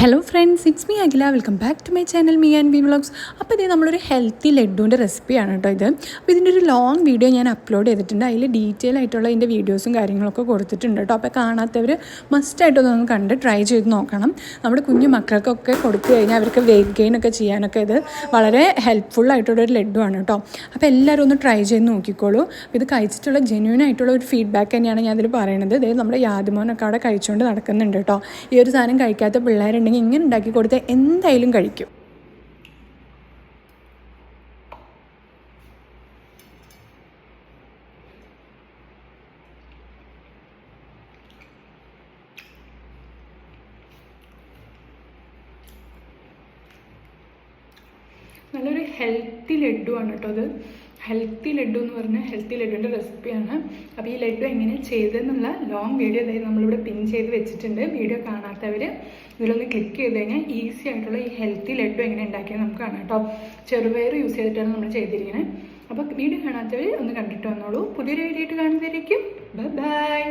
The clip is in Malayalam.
Hello friends, it's me Akhila. Welcome back to my channel me and we vlogs. അപ്പോൾ ഇത് നമ്മളൊരു ഹെൽത്തി ലഡുവിൻ്റെ റെസിപ്പിയാണ് കേട്ടോ ഇത്. അപ്പോൾ ഇതിൻ്റെ ഒരു ലോങ് വീഡിയോ ഞാൻ അപ്ലോഡ് ചെയ്തിട്ടുണ്ട്. അതിൽ ഡീറ്റെയിൽ ആയിട്ടുള്ള ഇതിൻ്റെ വീഡിയോസും കാര്യങ്ങളൊക്കെ കൊടുത്തിട്ടുണ്ട് കേട്ടോ. അപ്പോൾ കാണാത്തവർ മസ്റ്റായിട്ടൊന്ന് കണ്ട് ട്രൈ ചെയ്ത് നോക്കണം. നമ്മുടെ കുഞ്ഞു മക്കൾക്കൊക്കെ കൊടുത്തു കഴിഞ്ഞാൽ അവർക്ക് വെയിറ്റ് ഗെയിൻ ഒക്കെ ചെയ്യാനൊക്കെ ഇത് വളരെ ഹെൽപ്ഫുള്ളായിട്ടുള്ളൊരു ലഡുവാണ് കേട്ടോ. അപ്പോൾ എല്ലാവരും ഒന്ന് ട്രൈ ചെയ്ത് നോക്കിക്കോളൂ. ഇത് കഴിച്ചിട്ടുള്ള ജെന്യൂൻ ആയിട്ടുള്ള ഒരു ഫീഡ്ബാക്ക് തന്നെയാണ് ഞാനതിൽ പറയുന്നത്. അതായത് നമ്മുടെ യാദമോനൊക്കെ അവിടെ കഴിച്ചുകൊണ്ട് നടക്കുന്നുണ്ട് കേട്ടോ. ഈ ഒരു സാധനം കഴിക്കാത്ത പിള്ളേരുണ്ടെങ്കിൽ ഇങ്ങനെ ഉണ്ടാക്കി കൊടുത്താൽ എന്തായാലും കഴിക്കും. നല്ലൊരു ഹെൽത്തി ലഡുവാണ് കേട്ടോ അത്. ഹെൽത്തി ലഡു എന്ന് പറഞ്ഞാൽ ഹെൽത്തി ലഡുവിൻ്റെ റെസിപ്പിയാണ്. അപ്പോൾ ഈ ലഡു എങ്ങനെ ചെയ്തതെന്നുള്ള ലോങ് വീഡിയോ അതായത് നമ്മളിവിടെ പിൻ ചെയ്ത് വെച്ചിട്ടുണ്ട്. വീഡിയോ കാണാത്തവർ ഇതിലൊന്ന് ക്ലിക്ക് ചെയ്ത് കഴിഞ്ഞാൽ ഈസി ആയിട്ടുള്ള ഈ ഹെൽത്തി ലഡു എങ്ങനെ ഉണ്ടാക്കിയത് നമുക്ക് കാണാം കേട്ടോ. ചെറുപയർ യൂസ് ചെയ്തിട്ടാണ് നമ്മൾ ചെയ്തിരിക്കുന്നത്. അപ്പോൾ വീഡിയോ കാണാത്തവർ ഒന്ന് കണ്ടിട്ട് വന്നോളൂ. പുതിയൊരു വീഡിയോ ആയിട്ട് കാണുന്നതായിരിക്കും. Bye bye.